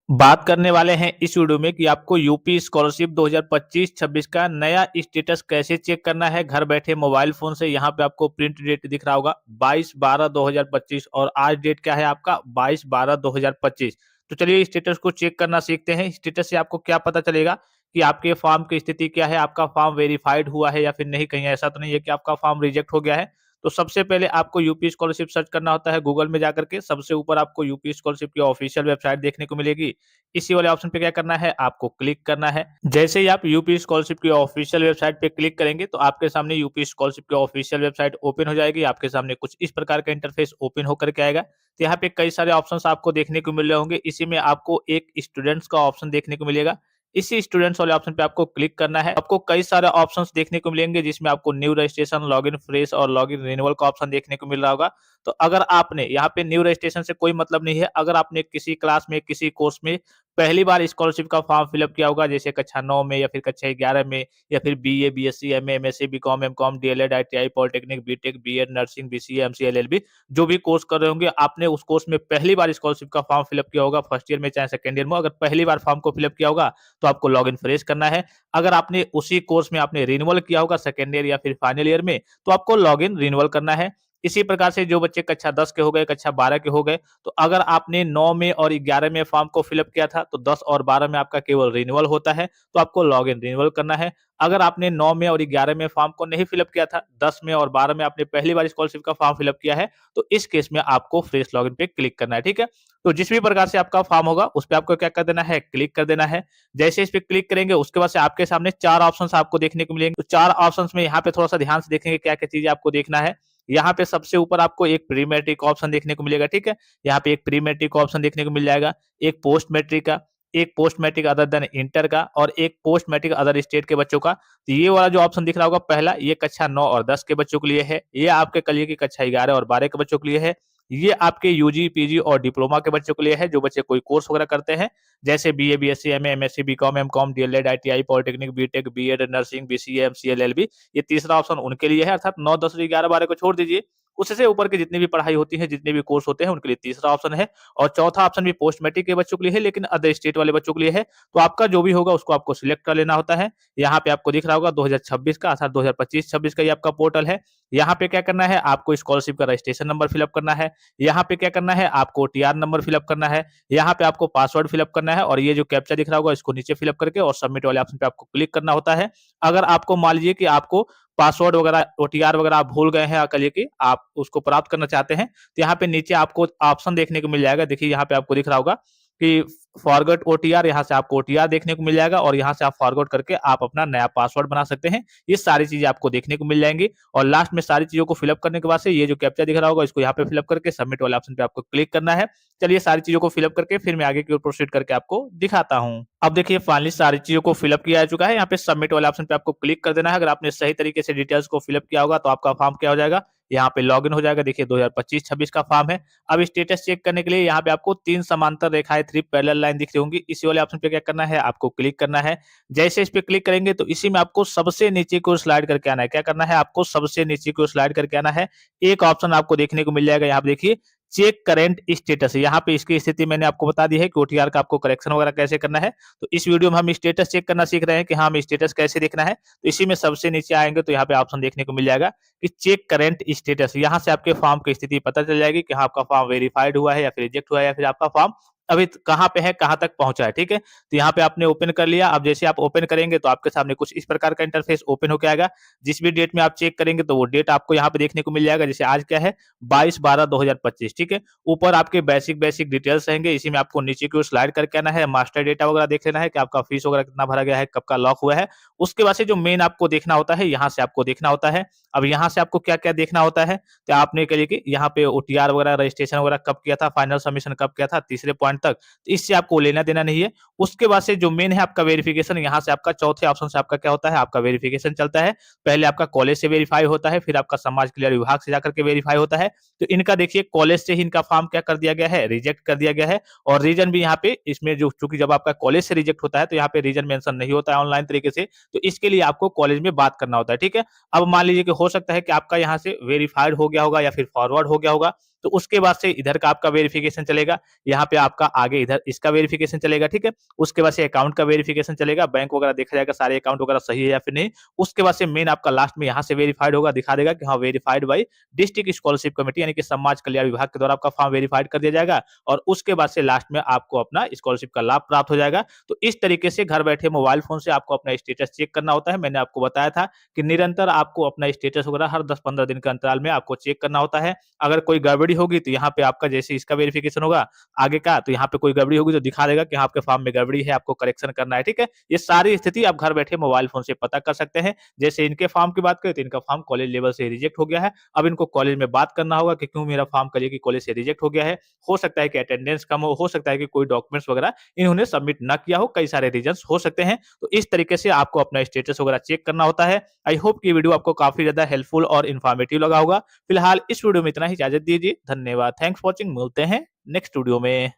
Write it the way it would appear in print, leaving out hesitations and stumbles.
बात करने वाले हैं इस वीडियो में कि आपको यूपी स्कॉलरशिप 2025-26 का नया स्टेटस कैसे चेक करना है घर बैठे मोबाइल फोन से। यहाँ पे आपको प्रिंट डेट दिख रहा होगा 22/12/2025 और आज डेट क्या है आपका 22/12/2025। तो चलिए स्टेटस को चेक करना सीखते हैं। स्टेटस से आपको क्या पता चलेगा कि आपके फॉर्म की स्थिति क्या है, आपका फॉर्म वेरीफाइड हुआ है या फिर नहीं। कहीं ऐसा तो नहीं है कि आपका फॉर्म रिजेक्ट हो गया है। तो सबसे पहले आपको यूपी स्कॉलरशिप सर्च करना होता है गूगल में जाकर के। सबसे ऊपर आपको यूपी स्कॉलरशिप की ऑफिशियल वेबसाइट देखने को मिलेगी। इसी वाले ऑप्शन पे क्या करना है, आपको क्लिक करना है। जैसे ही आप यूपी स्कॉलरशिप की ऑफिशियल वेबसाइट पे क्लिक करेंगे तो आपके सामने यूपी स्कॉलरशिप की ऑफिशियल वेबसाइट ओपन हो जाएगी। आपके सामने कुछ इस प्रकार का इंटरफेस ओपन होकर के आएगा। तो यहाँ पे कई सारे ऑप्शंस आपको देखने को मिल रहे होंगे। इसी में आपको एक स्टूडेंट्स का ऑप्शन देखने को मिलेगा। इसी स्टूडेंट्स वाले ऑप्शन पे आपको क्लिक करना है। आपको कई सारे ऑप्शंस देखने को मिलेंगे जिसमें आपको न्यू रजिस्ट्रेशन, लॉगिन फ्रेश और लॉगिन रिन्यूअल का ऑप्शन देखने को मिल रहा होगा। तो अगर आपने यहाँ पे न्यू रजिस्ट्रेशन से कोई मतलब नहीं है। अगर आपने किसी क्लास में, किसी कोर्स में पहली बार स्कॉलरशिप का फॉर्म फिलअप किया होगा, जैसे कक्षा 9 में या फिर कक्षा 11 में या फिर BA, BSc, MA, MSc, BCom, MCom, DElEd, ITI, polytechnic, BTech, BEd, nursing, BCA, MCA, LLB, जो भी कोर्स कर रहे होंगे, आपने उस कोर्स में पहली बार स्कॉलरशिप का फॉर्म फिलअप किया होगा, फर्स्ट ईयर में चाहे सेकंड ईयर में। अगर पहली बार फॉर्म को फिलअप किया होगा तो आपको लॉग इन फ्रेश करना है। अगर आपने उसी कोर्स में आपने रिन्यूअल किया होगा सेकंड ईयर या फिर फाइनल ईयर में, तो आपको लॉग इन रिन्यूअल करना है। इसी प्रकार से जो बच्चे कक्षा 10 के हो गए, कक्षा 12 के हो गए, तो अगर आपने 9 में और 11 में फॉर्म को फिलअप किया था तो 10 और 12 में आपका केवल रिन्यूअल होता है, तो आपको लॉग इन रिन्यूअल करना है। अगर आपने 9 में और 11 में फॉर्म को नहीं फिलअप किया था, 10 में और 12 में आपने पहली बार स्कॉलरशिप का फॉर्म फिलअप किया है, तो इस केस में आपको फ्रेश लॉगिन पे क्लिक करना है, ठीक है? तो जिस भी प्रकार से आपका फॉर्म होगा उस पे आपको क्या कर देना है, क्लिक कर देना है। जैसे इस पे क्लिक करेंगे उसके बाद से आपके सामने 4 ऑप्शंस आपको देखने को मिलेंगे। तो 4 ऑप्शंस में यहाँ पे थोड़ा-सा ध्यान से देखेंगे क्या-क्या चीज़ें आपको देखना है। यहाँ पे सबसे ऊपर आपको एक प्री मैट्रिक ऑप्शन देखने को मिलेगा, ठीक है? यहाँ पे एक प्री मैट्रिक ऑप्शन देखने को मिल जाएगा, एक पोस्ट मैट्रिक का, एक post matric other than inter का और एक पोस्ट मैट्रिक अदर स्टेट के बच्चों का। तो ये वाला जो ऑप्शन दिख रहा होगा पहला, ये कक्षा 9 और 10 के बच्चों के लिए है। ये आपके कल की कक्षा 11 और 12 के बच्चों के लिए है। ये आपके यूजी, पीजी और डिप्लोमा के बच्चों के लिए है, जो बच्चे कोई कोर्स वगैरह करते हैं, जैसे BA, BSc, MA, MSc, BCom, MCom, DElEd, ITI, polytechnic, BTech, BEd, nursing, BCA, MCA, LLB. ये तीसरा ऑप्शन उनके लिए है, अर्थात 9, 10, 11, 12 को छोड़ दीजिए। उससे ऊपर की जितनी भी पढ़ाई होती है, जितने भी कोर्स होते हैं, उनके लिए तीसरा ऑप्शन है। और चौथा ऑप्शन भी पोस्ट मैट्रिक के बच्चों के लिए है, लेकिन अदर स्टेट वाले बच्चों के लिए है। तो आपका जो भी होगा उसको आपको सिलेक्ट कर लेना होता है। यहाँ पे आपको दिख रहा होगा 2026 का, अर्थात 2025-26 का ये आपका पोर्टल है। यहाँ पे क्या करना है, आपको स्कॉलरशिप का रजिस्ट्रेशन नंबर फिलअप करना है। यहाँ पे क्या करना है, आपको टीआर नंबर फिलअप करना है। यहाँ पे आपको पासवर्ड फिलअप करना है और ये जो कैप्चा दिख रहा होगा इसको नीचे फिलअप करके और सबमिट वाले ऑप्शन पे आपको क्लिक करना होता है। अगर आपको मान लीजिए कि आपको पासवर्ड वगैरह, ओटीआर वगैरह आप भूल गए हैं, कल की आप उसको प्राप्त करना चाहते हैं, तो यहाँ पे नीचे आपको ऑप्शन देखने को मिल जाएगा। देखिए यहाँ पे आपको दिख रहा होगा कि फॉरगेट ओटीआर, यहाँ से आपको ओटीआर देखने को मिल जाएगा और यहाँ से आप फॉरगेट करके आप अपना नया पासवर्ड बना सकते हैं। ये सारी चीजें आपको देखने को मिल जाएंगी और लास्ट में सारी चीजों को फिलअप करने के बाद से ये जो कैप्चा दिख रहा होगा इसको यहाँ पे फिलअप करके सबमिट वाले ऑप्शन पे आपको क्लिक करना है। चलिए सारी चीजों को फिलअप करके फिर मैं आगे की ओर प्रोसीड करके आपको दिखाता हूँ। अब देखिए फाइनली सारी चीजों को फिलअप किया जा चुका है। यहाँ पे सबमिट वाले ऑप्शन पे आपको क्लिक कर देना है। अगर आपने सही तरीके से डिटेल्स को फिलअप किया होगा तो आपका फॉर्म क्या हो जाएगा, यहाँ पे लॉगिन हो जाएगा। देखिए 2025-26 का फॉर्म है। अब स्टेटस चेक करने के लिए यहाँ पे आपको 3 समांतर रेखाएं, 3 पैरेलल लाइन दिख रही होंगी। इसी वाले ऑप्शन पे क्या करना है, आपको क्लिक करना है। जैसे इस पे क्लिक करेंगे तो इसी में आपको सबसे नीचे की ओर स्लाइड करके आना है। क्या करना है, आपको सबसे नीचे की ओर स्लाइड करके आना है। एक ऑप्शन आपको देखने को मिल जाएगा, यहाँ पे देखिए चेक करेंट स्टेटस। यहाँ पे इसकी स्थिति मैंने आपको बता दी है कि ओटीआर का आपको करेक्शन वगैरह कैसे करना है। तो इस वीडियो में हम स्टेटस चेक करना सीख रहे हैं कि हाँ, हमें स्टेटस कैसे देखना है। तो इसी में सबसे नीचे आएंगे तो यहाँ पे ऑप्शन देखने को मिल जाएगा कि चेक करेंट स्टेटस। यहाँ से आपके फॉर्म की स्थिति पता चल जाएगी कि हाँ, आपका फॉर्म वेरीफाइड हुआ है या फिर रिजेक्ट हुआ है या फिर आपका फॉर्म अभी कहाँ पे है, कहाँ तक पहुंचा है, ठीक है? तो यहाँ पे आपने ओपन कर लिया। अब जैसे आप ओपन करेंगे तो आपके सामने कुछ इस प्रकार का इंटरफेस ओपन होकर आएगा। जिस भी डेट में आप चेक करेंगे तो वो डेट आपको यहाँ पे देखने को मिल जाएगा। जैसे आज क्या है, 22/12/2025, ठीक है? ऊपर आपके बेसिक बेसिक डिटेल्स रहेंगे। इसी में आपको नीचे की ओर स्लाइड करके आना है, मास्टर डेटा वगैरह देख लेना है कि आपका फीस वगैरह कितना भरा गया है, कब का लॉक हुआ है। उसके बाद से जो मेन आपको देखना होता है, यहाँ से आपको देखना होता है। अब यहाँ से आपको क्या क्या देखना होता है, तो आपने करिए कि यहाँ पे ओटीआर वगैरह, रजिस्ट्रेशन वगैरह कब किया था, फाइनल सबमिशन कब किया था, तीसरे पॉइंट तक, तो इससे आपको लेना देना नहीं है। उसके बाद से जो मेन है आपका वेरिफिकेशन, यहाँ से आपका चौथे ऑप्शन से आपका क्या होता है, आपका वेरिफिकेशन चलता है। पहले आपका कॉलेज से वेरीफाई होता है, फिर आपका समाज कल्याण विभाग से जाकर के वेरीफाई होता है। तो इनका देखिए कॉलेज से ही इनका फॉर्म क्या कर दिया गया है, रिजेक्ट कर दिया गया है। और रीजन भी यहाँ पे इसमें जो, चूंकि जब आपका कॉलेज से रिजेक्ट होता है तो यहाँ पे रीजन मेंशन नहीं होता है ऑनलाइन तरीके से, तो इसके लिए आपको कॉलेज में बात करना होता है, ठीक है? अब मान लीजिए कि हो सकता है कि आपका यहाँ से वेरीफाइड हो गया होगा या फिर फॉरवर्ड हो गया होगा, तो उसके बाद से इधर का आपका वेरिफिकेशन चलेगा, यहाँ पे आपका आगे इधर इसका वेरिफिकेशन चलेगा, ठीक है। उसके बाद से अकाउंट का वेरिफिकेशन चलेगा, बैंक वगैरह देखा जाएगा सारे अकाउंट वगैरह सही है या फिर नहीं। उसके बाद से मेन आपका लास्ट में यहाँ से वेरीफाइड होगा, दिखा देगा कि हाँ verified by district scholarship committee, यानी कि समाज कल्याण विभाग के द्वारा आपका फॉर्म वेरीफाइड कर दिया जाएगा और उसके बाद से लास्ट में आपको अपना स्कॉलरशिप का लाभ प्राप्त हो जाएगा। तो इस तरीके से घर बैठे मोबाइल फोन से आपको अपना स्टेटस चेक करना होता है। मैंने आपको बताया था कि निरंतर आपको अपना स्टेटस वगैरह हर 10-15 दिन के अंतराल में आपको चेक करना होता है। अगर कोई गड़बड़ी होगी तो यहाँ पे आपका जैसे इसका वेरिफिकेशन होगा आगे का, तो यहाँ पे कोई गड़बड़ी होगी तो दिखा देगा कि हाँ, आपके फॉर्म में गड़बड़ी है, आपको करेक्शन करना है, ठीक है। ये सारी स्थिति आप घर बैठे मोबाइल फोन से पता कर सकते हैं। जैसे इनके फॉर्म की बात करें तो इनका फॉर्म कॉलेज लेवल से रिजेक्ट हो गया है। अब इनको कॉलेज में बात करना होगा कि क्यों मेरा फॉर्म करिए कि कॉलेज से रिजेक्ट हो गया है। हो सकता है कि अटेंडेंस कम हो सकता है कि कोई डॉक्यूमेंट्स वगैरह इन्होंने सबमिट ना किया हो, कई सारे रीजंस हो सकते हैं। तो इस तरीके से आपको अपना स्टेटस वगैरह चेक करना होता है। आई होप कि वीडियो आपको काफी ज्यादा हेल्पफुल और इन्फॉर्मेटिव लगा होगा। फिलहाल इस वीडियो में इतना ही, इजाजत दीजिए। धन्यवाद, थैंक्स फॉर वॉचिंग। मिलते हैं नेक्स्ट वीडियो में।